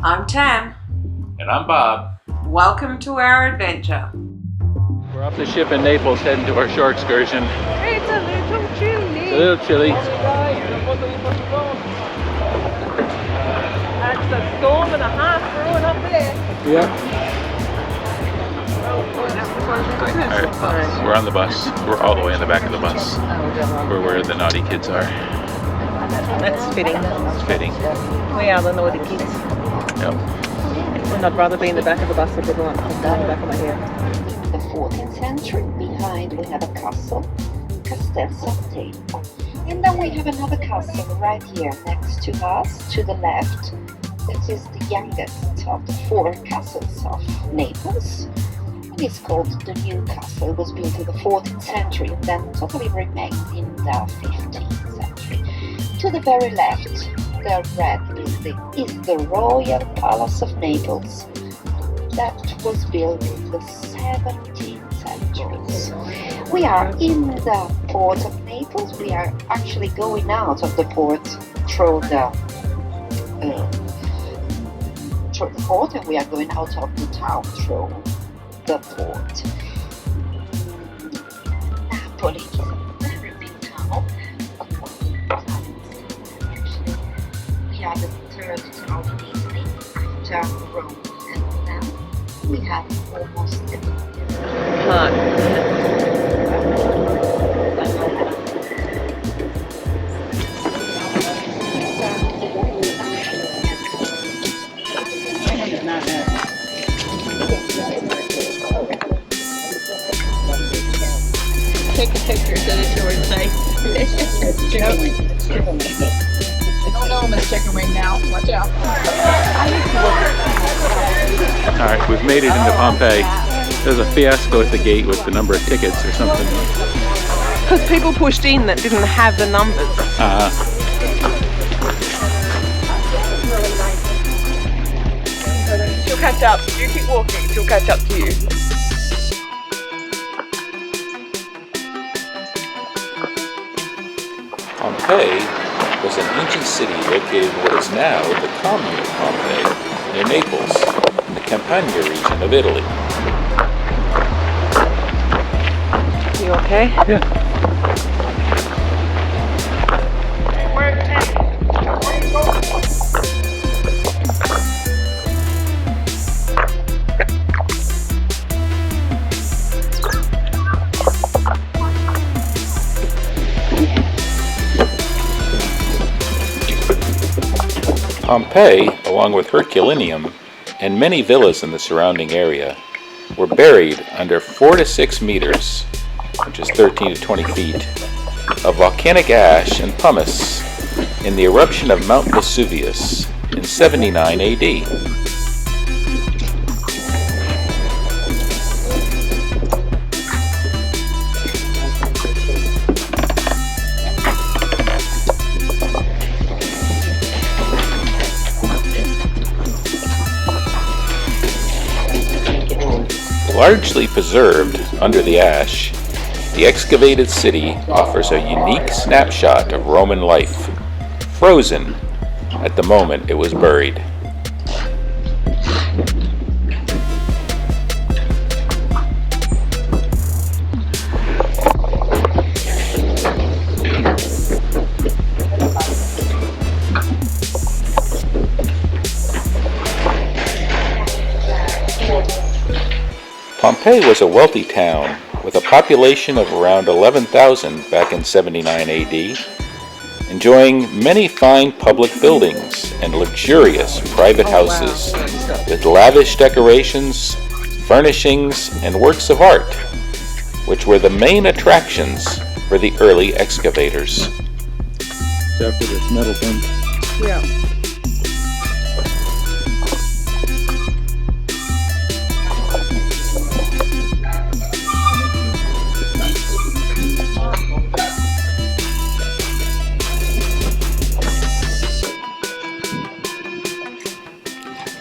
I'm Tam. And I'm Bob. Welcome to our adventure. We're off the ship in Naples heading to our shore excursion. It's a little chilly. It's a little chilly. That's a storm and a half brewing up there. Yeah. Alright, we're on the bus. We're all the way in the back of the bus. We're where the naughty kids are. That's fitting. It's fitting. We are the naughty kids. Yep. And I'd rather be in the back of the bus if everyone comes down the back of my head. In the 14th century, behind we have a castle, Castel Sante. And then we have another castle right here next to us, to the left. This is the youngest of the 4 castles of Naples. And it's called the New Castle. It was built in the 14th century and then totally remained in the 15th century. To the very left, the red building is the Royal Palace of Naples. That was built in the 17th century. We are in the port of Naples. We are actually going out of the port through the port, and we are going out of the town through the port. Napoli is a very big town. Actually, we are the 3rd town in Italy after Rome, and now we have almost Take a picture so that you're safe. It's chicken wing. It's chicken wing. Don't know them as chicken wing now. Watch out. Alright, we've made it into Pompeii. There's a fiasco at the gate with the number of tickets or something. Because people pushed in that didn't have the numbers. She'll catch up. You keep walking, she'll catch up to you. Pompeii was an ancient city located in what is now the commune of Pompeii, near Naples, in the Campania region of Italy. You okay? Yeah. Pompeii, along with Herculaneum and many villas in the surrounding area, were buried under 4 to 6 meters, which is 13 to 20 feet, of volcanic ash and pumice in the eruption of Mount Vesuvius in 79 AD. Largely preserved under the ash, the excavated city offers a unique snapshot of Roman life, frozen at the moment it was buried. Pompeii was a wealthy town with a population of around 11,000 back in 79 AD, enjoying many fine public buildings and luxurious private houses with lavish decorations, furnishings, and works of art, which were the main attractions for the early excavators. After this metal thing. Yeah.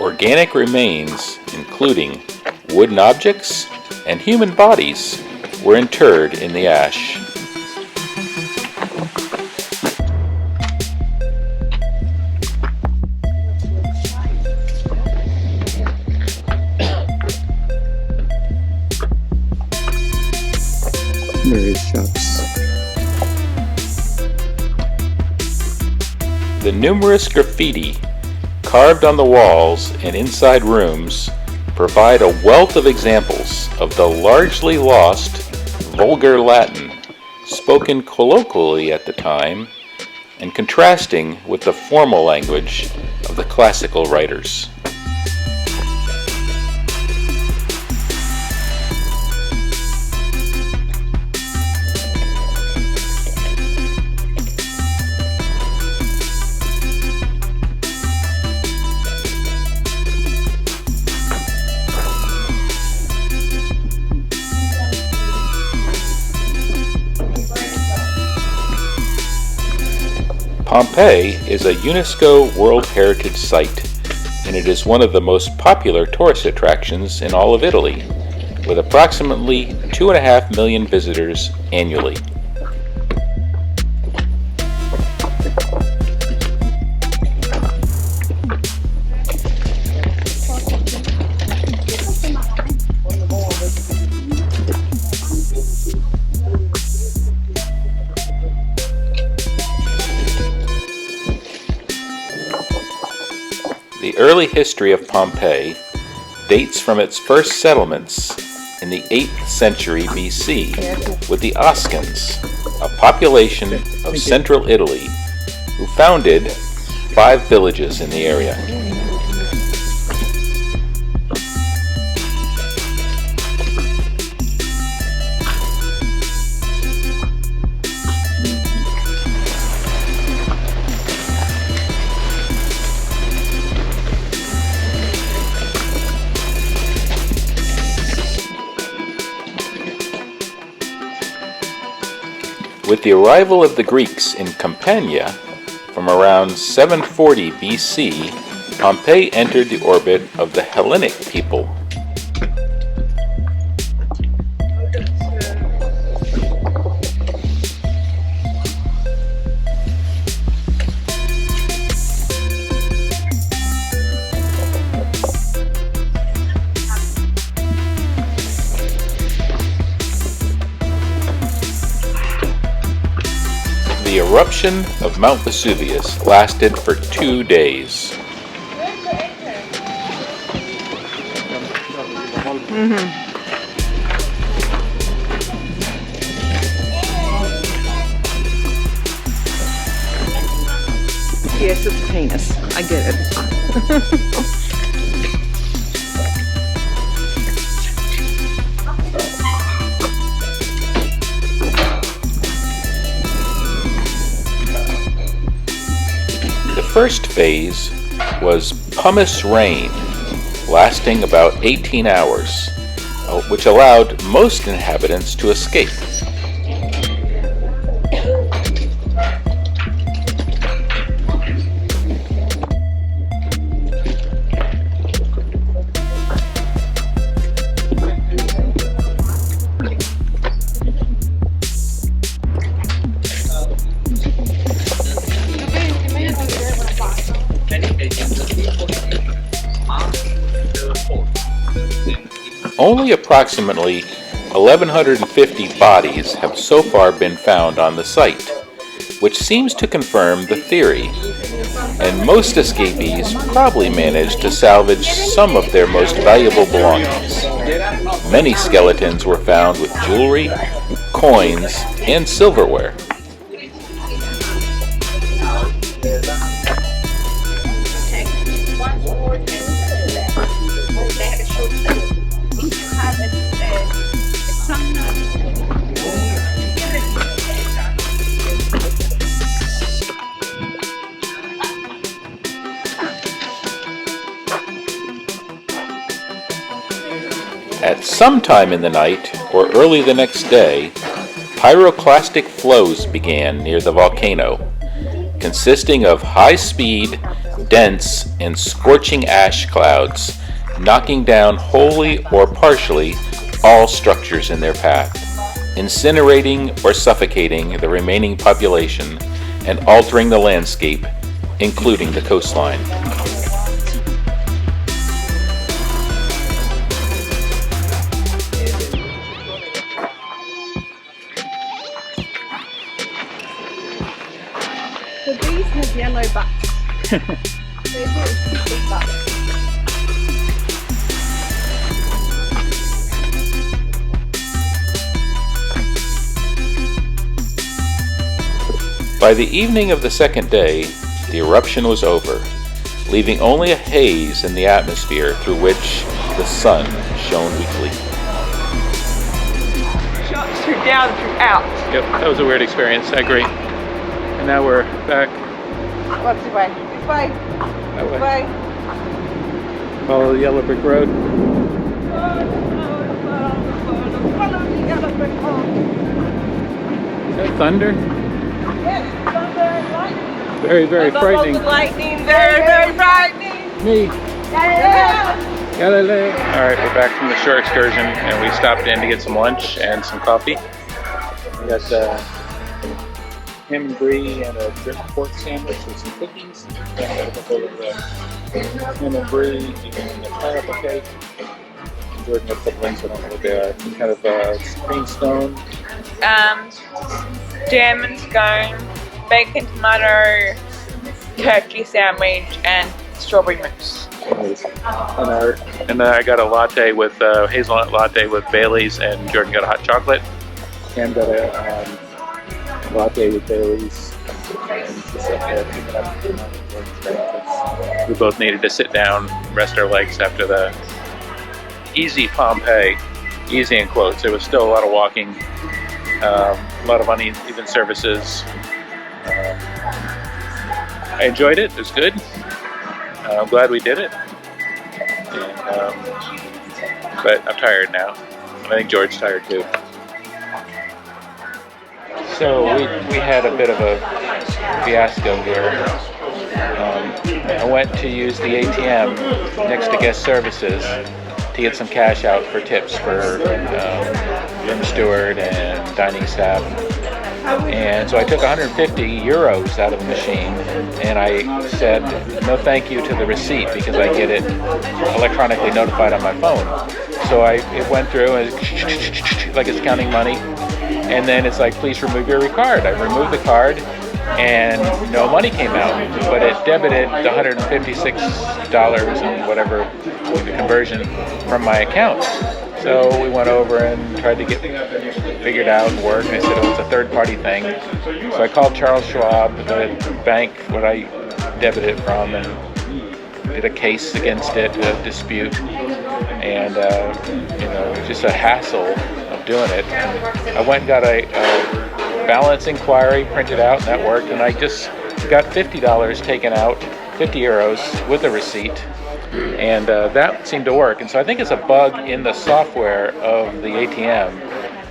Organic remains, including wooden objects and human bodies, were interred in the ash. confectionery shops. The numerous graffiti carved on the walls and inside rooms provide a wealth of examples of the largely lost vulgar Latin spoken colloquially at the time and contrasting with the formal language of the classical writers. Pompeii is a UNESCO World Heritage Site, and it is one of the most popular tourist attractions in all of Italy, with approximately 2.5 million visitors annually. The early history of Pompeii dates from its first settlements in the 8th century BC with the Oscans, a population of central Italy who founded 5 villages in the area. With the arrival of the Greeks in Campania from around 740 BC, Pompeii entered the orbit of the Hellenic people. The eruption of Mount Vesuvius lasted for 2 days. Yes, it's a penis. I get it. The first phase was pumice rain, lasting about 18 hours, which allowed most inhabitants to escape. Only approximately 1,150 bodies have so far been found on the site, which seems to confirm the theory, and most escapees probably managed to salvage some of their most valuable belongings. Many skeletons were found with jewelry, coins, and silverware. At some time in the night, or early the next day, pyroclastic flows began near the volcano, consisting of high-speed, dense, and scorching ash clouds, knocking down wholly or partially all structures in their path, incinerating or suffocating the remaining population, and altering the landscape, including the coastline. So these have yellow butts. They're very big butts. By the evening of the second day, the eruption was over, leaving only a haze in the atmosphere through which the sun shone weakly. Shots through down, through out. Yep, that was a weird experience, I agree. And now we're back What's the way? This way. that This way. way. Follow the yellow brick road. Is that thunder? Yes, thunder and lightning. Very, very frightening. Lightning, very, very frightening. Me. Galileo. All right, we're back from the shore excursion, and we stopped in to get some lunch and some coffee. We got ham and brie and a jerk pork sandwich with some cookies. Ham and brie, and a pineapple cake. Jordan got a couple things, I don't know what they are. Some kind of cream stone. Jam and scone, bacon tomato turkey sandwich, and strawberry mousse. And I got a latte with hazelnut latte with Bailey's, and Jordan got a hot chocolate. Cam got a latte with Bailey's. And just up there, picking up breakfast. We both needed to sit down, rest our legs after the easy Pompeii. Easy in quotes. There was still a lot of walking, a lot of uneven surfaces. I enjoyed it. It was good. I'm glad we did it. And, but I'm tired now. I think George's tired too. So we had a bit of a fiasco here. I went to use the ATM next to guest services to get some cash out for tips for room steward and dining staff. And so I took 150 euros out of the machine, and I said no thank you to the receipt because I get it electronically notified on my phone. So it went through and like it's counting money, and then it's like, please remove your card. I removed the card, and no money came out, but it debited the $156 and whatever the conversion from my account. So we went over and tried to get figured out and work, and I said it was a third-party thing. So I called Charles Schwab, the bank where I debited it from, and did a case against it, a dispute, and it was just a hassle of doing it. I went and got a balance inquiry printed out, and that worked, and I just got $50 taken out, 50 euros with a receipt. And that seemed to work. And so I think it's a bug in the software of the ATM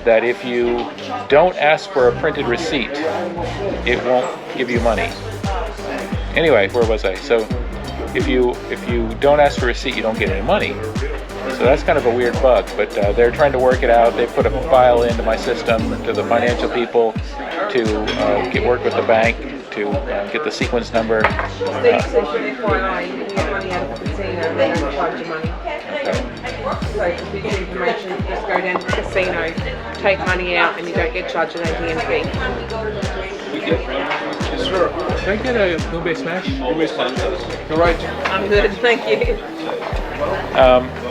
that if you don't ask for a printed receipt, it won't give you money. Anyway, where was I? So if you don't ask for a receipt, you don't get any money. So that's kind of a weird bug, but they're trying to work it out. They put a file into my system to the financial people to work with the bank to get the sequence number. Steve says FYI, you can get money out of the casino and they don't charge you money. Okay. So for big information, just go down to the casino, take money out, and you don't get charged an ATM fee. Sure. Can I get a Bombay Smash? Bombay Smash. All right. I'm good, thank you.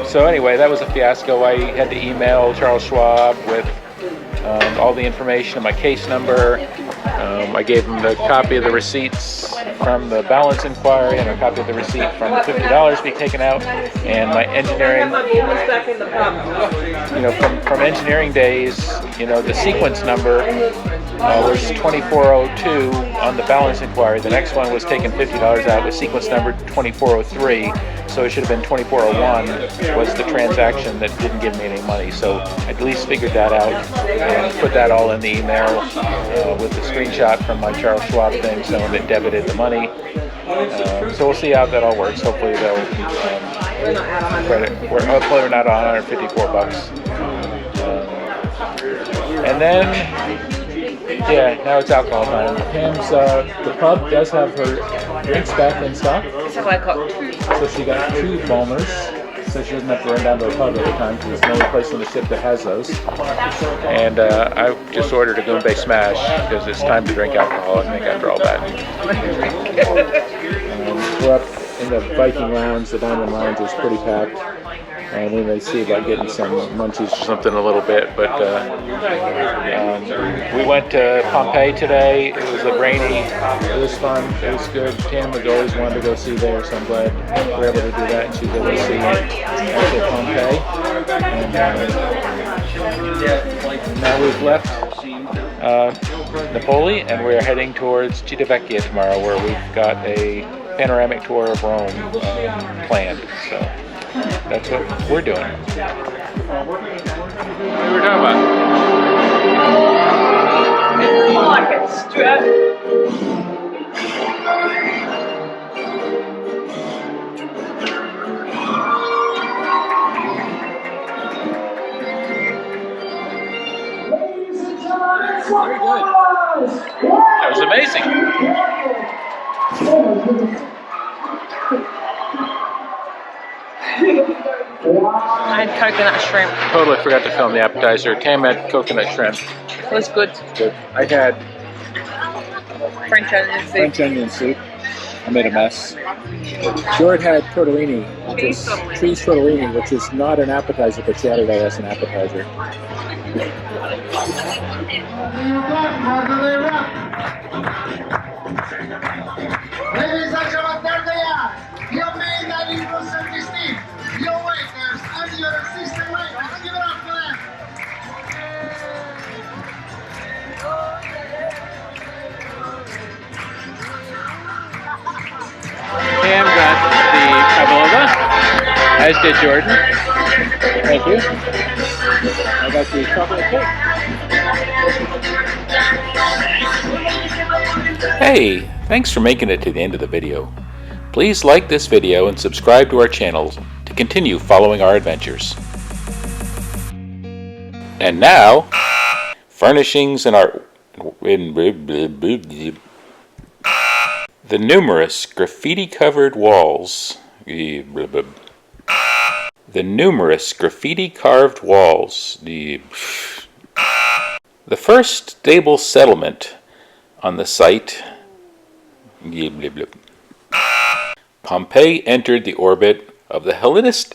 So anyway, that was a fiasco. I had to email Charles Schwab with all the information and my case number. I gave him the copy of the receipts from the balance inquiry and a copy of the receipt from the $50 being taken out, and my engineering, from engineering days, the sequence number was 2402 on the balance inquiry. The next one was taking $50 out with sequence number 2403, so it should have been 2401 was the transaction that didn't give me any money. So I at least figured that out and put that all in the email with the screenshot from my Charles Schwab thing, so it debited the money. So we'll see how that all works. Hopefully they'll credit. Hopefully we're not $154. And then, now it's alcohol time. Pam's, the pub does have her drinks back in stock. So I got two. So she got 2 bombers. so she doesn't have to run down to the pub every time, because there's no place on the ship that has those. And I just ordered a Goombay Smash, because it's time to drink alcohol, I think, after all that. We're up in the Viking Lounge. The Diamond Lounge is pretty packed. And we may see about getting some munchies or something in a little bit, but we went to Pompeii today. It was rainy. It was fun. It was good. Tam had always wanted to go see there, so I'm glad we're able to do that, and she's able to see actual Pompeii. And now we've left Napoli, and we're heading towards Civitavecchia tomorrow, where we've got a panoramic tour of Rome planned. So that's what we're doing. What were we talking about? Very good. That was amazing. I had coconut shrimp. Totally forgot to film the appetizer. Tam had coconut shrimp. It was good. Good. I had French onion soup. French onion soup. I made a mess. Jord had tortellini, cheese tortellini, which is not an appetizer, but she added that as an appetizer. Ladies and gentlemen, there they are. Your main dining room service team, your waiters, and your assistant waiters. Give it up for them. Pam got the pavlova, as did Jordan. Thank you. I got the chocolate cake. Hey, thanks for making it to the end of the video. Please like this video and subscribe to our channel to continue following our adventures. And now, furnishings and art. The numerous graffiti-covered walls. The numerous graffiti-carved walls. The first stable settlement on the site. Pompeii entered the orbit of the Hellenist.